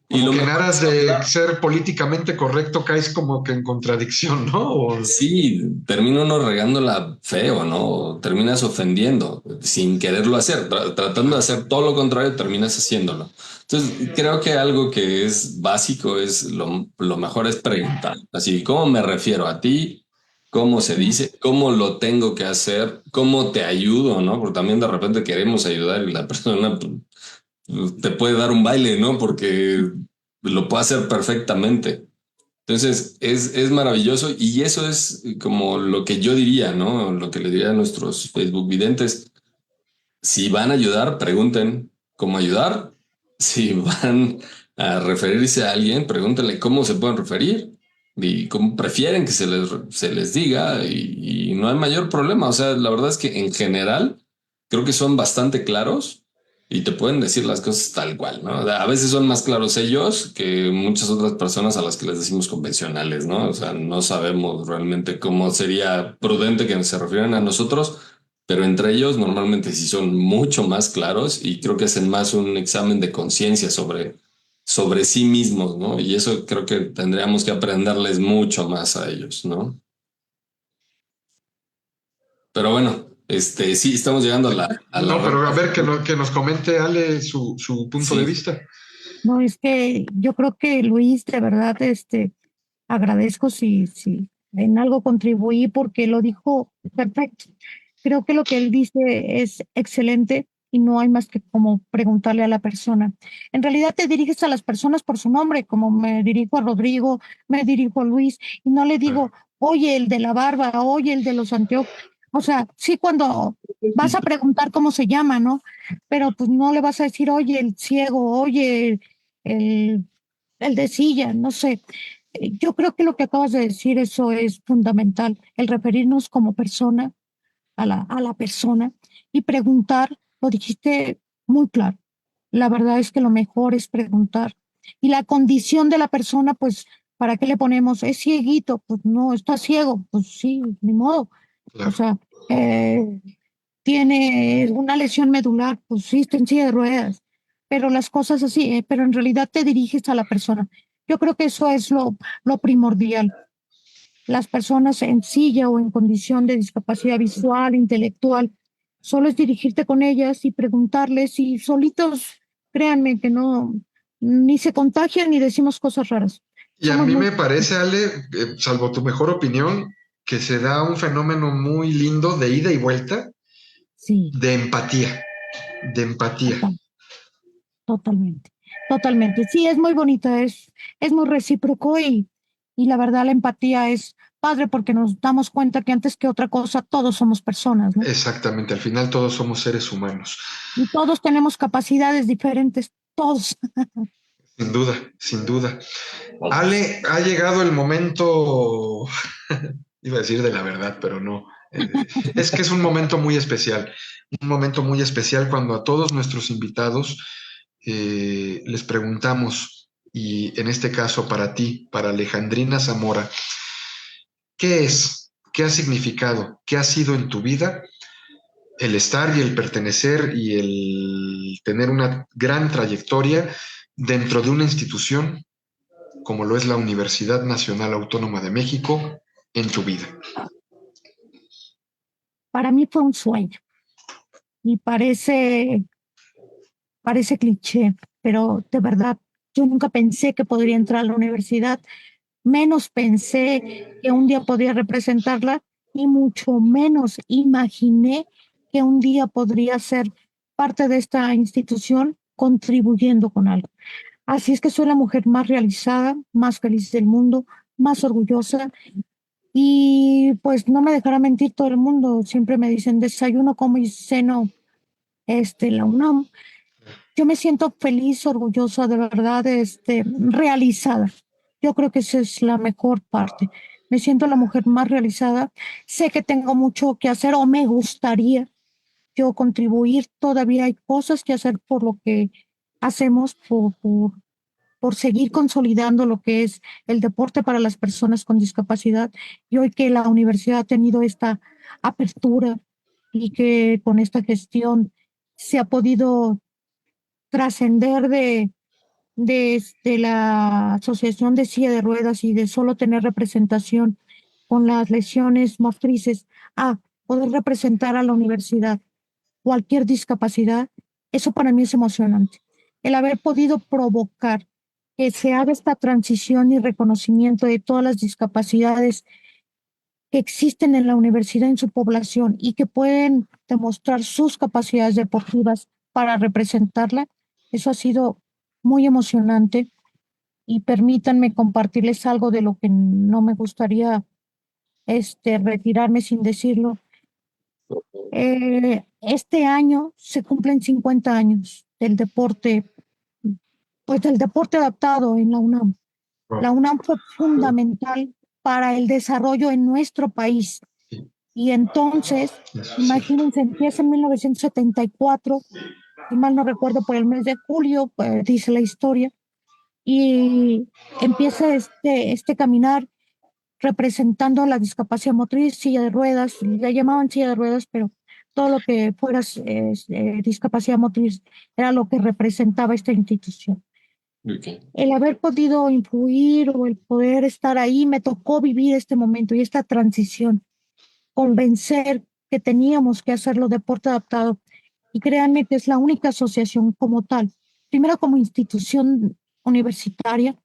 Y Como lo que en mejor aras es de hablar. ser políticamente correcto caes como que en contradicción, ¿no? Sí, termina uno regándola feo, ¿no? Terminas ofendiendo sin quererlo hacer, tratando de Claro, hacer todo lo contrario, terminas haciéndolo. Entonces, creo que algo que es básico es lo mejor es preguntar. Así, ¿cómo me refiero a ti? ¿Cómo se dice? ¿Cómo lo tengo que hacer? ¿Cómo te ayudo? ¿No? Porque también de repente queremos ayudar y la persona pues, te puede dar un baile, ¿no? Porque lo puede hacer perfectamente. Entonces, es maravilloso y eso es como lo que yo diría, ¿no? Lo que le diría a nuestros Facebook videntes. Si van a ayudar, pregunten cómo ayudar. Si van a referirse a alguien, pregúntenle cómo se pueden referir y cómo prefieren que se les diga y no hay mayor problema. O sea, la verdad es que en general creo que son bastante claros y te pueden decir las cosas tal cual, ¿no? A veces son más claros ellos que muchas otras personas a las que les decimos convencionales, ¿no? O sea, no sabemos realmente cómo sería prudente que se refieran a nosotros, pero entre ellos normalmente sí son mucho más claros y creo que hacen más un examen de conciencia sobre sí mismos, ¿no? Y eso creo que tendríamos que aprenderles mucho más a ellos, ¿no? Pero bueno, sí, estamos llegando a la No, pero a recta ver final. que nos comente Ale su punto de Sí. vista. No, es que yo creo que Luis, de verdad, agradezco si en algo contribuí porque lo dijo perfecto. Creo que lo que él dice es excelente y no hay más que como preguntarle a la persona. En realidad te diriges a las personas por su nombre, como me dirijo a Rodrigo, me dirijo a Luis, y no le digo, oye, el de la barba, oye, el de los anteojos. O sea, sí cuando vas a preguntar cómo se llama, ¿no? Pero pues no le vas a decir, oye, el ciego, oye, el, el de silla, no sé. Yo creo que lo que acabas de decir, eso es fundamental, el referirnos como persona a la persona y preguntar, lo dijiste muy claro. La verdad es que lo mejor es preguntar. Y la condición de la persona, pues, ¿para qué le ponemos? ¿Es cieguito? Pues no, está ciego. Pues sí, ni modo. O Claro. sea, tiene una lesión medular, pues sí, está en silla de ruedas. Pero las cosas así, pero en realidad te diriges a la persona. Yo creo que eso es lo primordial. Las personas en silla o en condición de discapacidad visual, intelectual, solo es dirigirte con ellas y preguntarles y solitos, créanme que no, ni se contagian ni decimos cosas raras. Y a Somos mí muy, me parece, Ale, salvo tu mejor opinión, que se da un fenómeno muy lindo de ida y vuelta sí, de empatía, de empatía. total, totalmente, totalmente. Sí, es muy bonita, es muy recíproco y la verdad la empatía es padre porque nos damos cuenta que antes que otra cosa todos somos personas, ¿no? Exactamente, al final todos somos seres humanos. Y todos tenemos capacidades diferentes, todos. Sin duda, sin duda. Vamos. Ale, ha llegado el momento, iba a decir de la verdad, pero no. Es que es un momento muy especial cuando a todos nuestros invitados les preguntamos, y en este caso para ti, para Alejandrina Zamora, ¿qué es? ¿Qué ha significado? ¿Qué ha sido en tu vida el estar y el pertenecer y el tener una gran trayectoria dentro de una institución como lo es la Universidad Nacional Autónoma de México en tu vida? Para mí fue un sueño y parece cliché, pero de verdad, yo nunca pensé que podría entrar a la universidad, menos pensé que un día podría representarla y mucho menos imaginé que un día podría ser parte de esta institución contribuyendo con algo. Así es que soy la mujer más realizada, más feliz del mundo, más orgullosa y pues no me dejará mentir todo el mundo. Siempre me dicen desayuno, como y ceno la UNAM. Yo me siento feliz, orgullosa, de verdad, realizada. Yo creo que esa es la mejor parte. Me siento la mujer más realizada. Sé que tengo mucho que hacer o me gustaría yo contribuir. Todavía hay cosas que hacer por lo que hacemos, por seguir consolidando lo que es el deporte para las personas con discapacidad. Y hoy que la universidad ha tenido esta apertura y que con esta gestión se ha podido trascender de la Asociación de Silla de Ruedas y de solo tener representación con las lesiones motrices a poder representar a la universidad cualquier discapacidad, eso para mí es emocionante. El haber podido provocar que se haga esta transición y reconocimiento de todas las discapacidades que existen en la universidad en su población y que pueden demostrar sus capacidades deportivas para representarla, eso ha sido muy emocionante y permítanme compartirles algo de lo que no me gustaría retirarme sin decirlo. Este año se cumplen 50 años del deporte, pues del deporte adaptado en la UNAM. La Wow. UNAM fue fundamental para el desarrollo en nuestro país. Sí, Y entonces, eso es cierto. imagínense, empieza en 1974 si mal no recuerdo, por el mes de julio, dice la historia, y empieza este caminar representando la discapacidad motriz, silla de ruedas, le llamaban silla de ruedas, pero todo lo que fuera discapacidad motriz era lo que representaba esta institución. Ok. El haber podido influir o el poder estar ahí, me tocó vivir este momento y esta transición, convencer que teníamos que hacerlo deporte adaptado. Y créanme que es la única asociación como tal, primero como institución universitaria,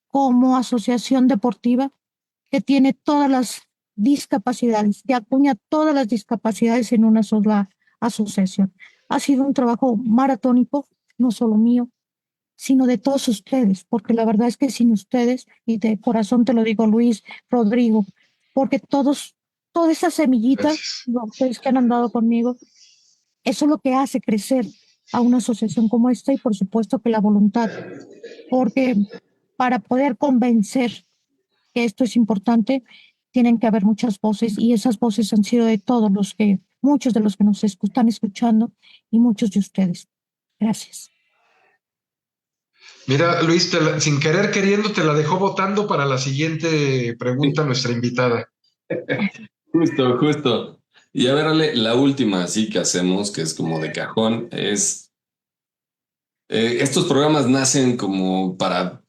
como asociación deportiva, que tiene todas las discapacidades, que acuña todas las discapacidades en una sola asociación. Ha sido un trabajo maratónico, no solo mío, sino de todos ustedes, porque la verdad es que sin ustedes, y de corazón te lo digo, Luis, Rodrigo, porque toda esa semillita, Gracias. ustedes que han andado conmigo, eso es lo que hace crecer a una asociación como esta y por supuesto que la voluntad, porque para poder convencer que esto es importante, tienen que haber muchas voces y esas voces han sido de todos muchos de los que nos están escuchando y muchos de ustedes. Gracias. Mira, Luis, sin querer queriendo, te la dejó votando para la siguiente pregunta nuestra invitada. Justo, justo. Y a ver, Ale, la última así que hacemos, que es como de cajón, es estos programas nacen como para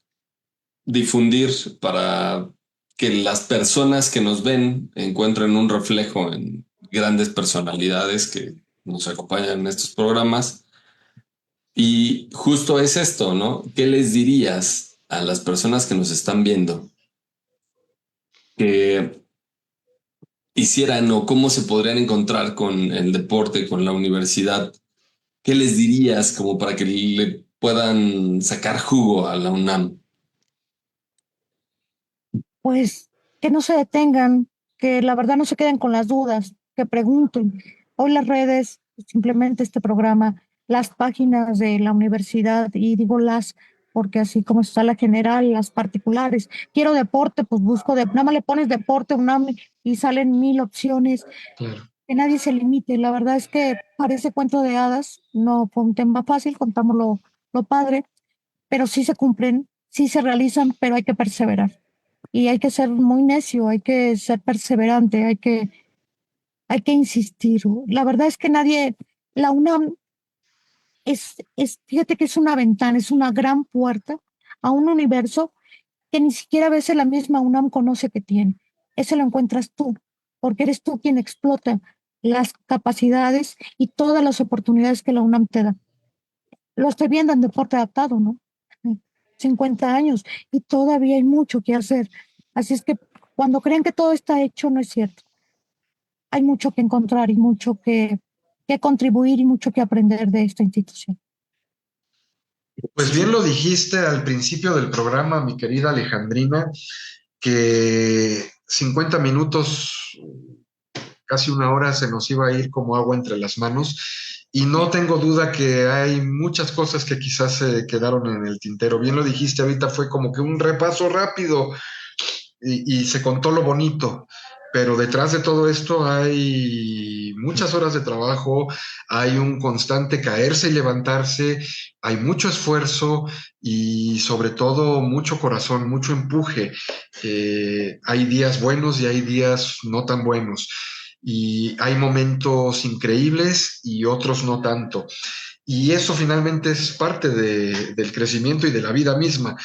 difundir, para que las personas que nos ven encuentren un reflejo en grandes personalidades que nos acompañan en estos programas. Y justo es esto, ¿no? ¿Qué les dirías a las personas que nos están viendo que hicieran o cómo se podrían encontrar con el deporte, con la universidad? ¿Qué les dirías como para que le puedan sacar jugo a la UNAM? Pues que no se detengan, que la verdad no se queden con las dudas, que pregunten. Hoy las redes, simplemente este programa, las páginas de la universidad, y digo las, porque así como está la general, las particulares. Quiero deporte, pues busco, nada más le pones deporte UNAM y salen 1000 opciones. Claro. Que nadie se limite. La verdad es que parece cuento de hadas, no fue un tema fácil, contamos lo padre, pero sí se cumplen, sí se realizan, pero hay que perseverar. Y hay que ser muy necio, hay que ser perseverante, hay que insistir. La verdad es que la UNAM fíjate que es una ventana, es una gran puerta a un universo que ni siquiera a veces la misma UNAM conoce que tiene. Ese lo encuentras tú, porque eres tú quien explota las capacidades y todas las oportunidades que la UNAM te da. Lo estoy viendo en deporte adaptado, ¿no? 50 años y todavía hay mucho que hacer. Así es que cuando creen que todo está hecho, no es cierto. Hay mucho que encontrar y mucho que contribuir y mucho que aprender de esta institución. Pues bien lo dijiste al principio del programa, mi querida Alejandrina, que 50 minutos, casi una hora, se nos iba a ir como agua entre las manos. Y no tengo duda que hay muchas cosas que quizás se quedaron en el tintero. Bien lo dijiste ahorita, fue como que un repaso rápido y se contó lo bonito. Pero detrás de todo esto hay muchas horas de trabajo, hay un constante caerse y levantarse, hay mucho esfuerzo y sobre todo mucho corazón, mucho empuje. Hay días buenos y hay días no tan buenos. Y hay momentos increíbles y otros no tanto. Y eso finalmente es parte del crecimiento y de la vida misma.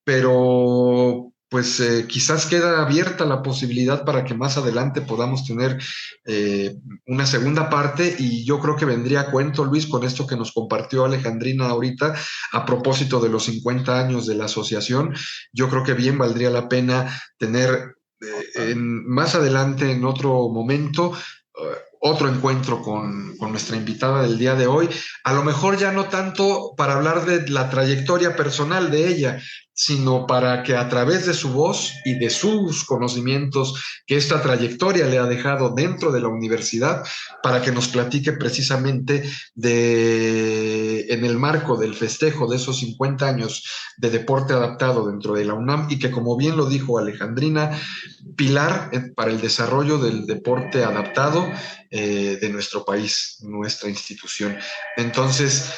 Pero pues quizás queda abierta la posibilidad para que más adelante podamos tener eh, una segunda parte y yo creo que vendría a cuento, Luis, con esto que nos compartió Alejandrina ahorita a propósito de los 50 años de la asociación. Yo creo que bien valdría la pena tener más adelante, en otro momento, otro encuentro con nuestra invitada del día de hoy. A lo mejor ya no tanto para hablar de la trayectoria personal de ella, sino para que a través de su voz y de sus conocimientos que esta trayectoria le ha dejado dentro de la universidad, para que nos platique precisamente en el marco del festejo de esos 50 años de deporte adaptado dentro de la UNAM y que, como bien lo dijo Alejandrina, pilar para el desarrollo del deporte adaptado de nuestro país, nuestra institución. Entonces,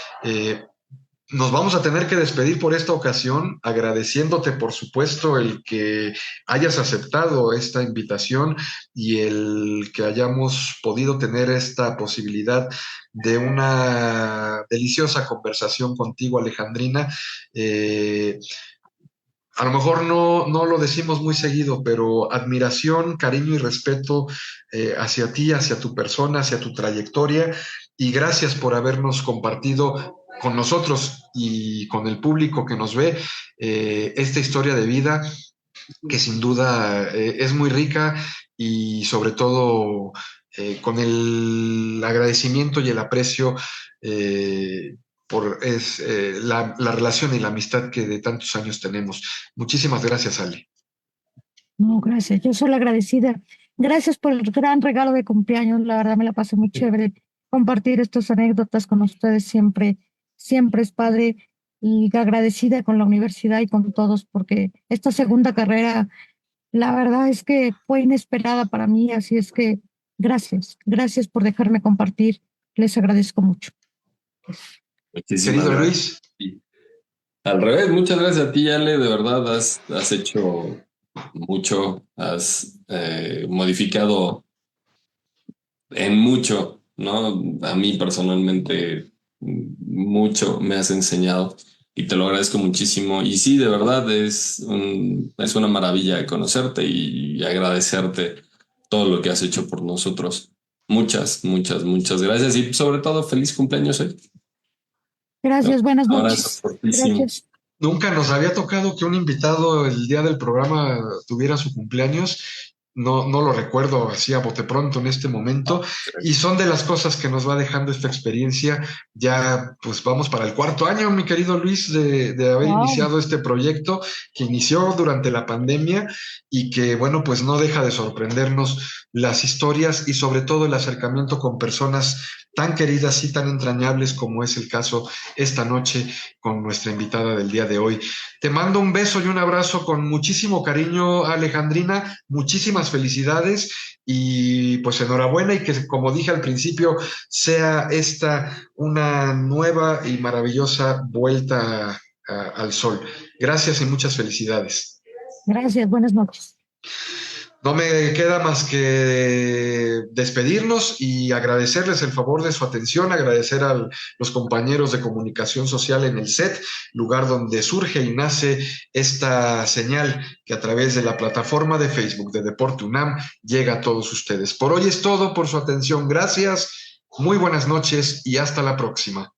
nos vamos a tener que despedir por esta ocasión, agradeciéndote, por supuesto, el que hayas aceptado esta invitación y el que hayamos podido tener esta posibilidad de una deliciosa conversación contigo, Alejandrina. A lo mejor no lo decimos muy seguido, pero admiración, cariño y respeto hacia ti, hacia tu persona, hacia tu trayectoria, y gracias por habernos compartido con nosotros y con el público que nos ve esta historia de vida que sin duda es muy rica, y sobre todo con el agradecimiento y el aprecio por la relación y la amistad que de tantos años tenemos. Muchísimas gracias, Ale. No, gracias. Yo soy la agradecida. Gracias por el gran regalo de cumpleaños. La verdad me la pasé muy chévere. Compartir estas anécdotas con ustedes siempre, siempre es padre, y agradecida con la universidad y con todos, porque esta segunda carrera, la verdad es que fue inesperada para mí. Así es que gracias, gracias por dejarme compartir. Les agradezco mucho. Muchísimas Querido gracias. Luis. Al revés, muchas gracias a ti, Ale. De verdad, has hecho mucho, has modificado en mucho, ¿no? A mí personalmente, mucho me has enseñado y te lo agradezco muchísimo. Y sí, de verdad, es una maravilla conocerte y agradecerte todo lo que has hecho por nosotros. Muchas, muchas, muchas gracias y sobre todo, feliz cumpleaños hoy. Gracias, buenas Un abrazo noches. fortísimo. Gracias. Nunca nos había tocado que un invitado el día del programa tuviera su cumpleaños. No lo recuerdo así a bote pronto en este momento, y son de las cosas que nos va dejando esta experiencia. Ya pues vamos para el 4º año, mi querido Luis, de haber Wow. iniciado este proyecto que inició durante la pandemia, y que bueno, pues no deja de sorprendernos las historias y sobre todo el acercamiento con personas tan queridas y tan entrañables como es el caso esta noche con nuestra invitada del día de hoy. Te mando un beso y un abrazo con muchísimo cariño, Alejandrina. Muchísimas felicidades y pues enhorabuena, y que, como dije al principio, sea esta una nueva y maravillosa vuelta al sol. Gracias y muchas felicidades. Gracias, buenas noches. No me queda más que despedirnos y agradecerles el favor de su atención, agradecer a los compañeros de comunicación social en el set, lugar donde surge y nace esta señal que a través de la plataforma de Facebook de Deporte UNAM llega a todos ustedes. Por hoy es todo, por su atención. Gracias, muy buenas noches y hasta la próxima.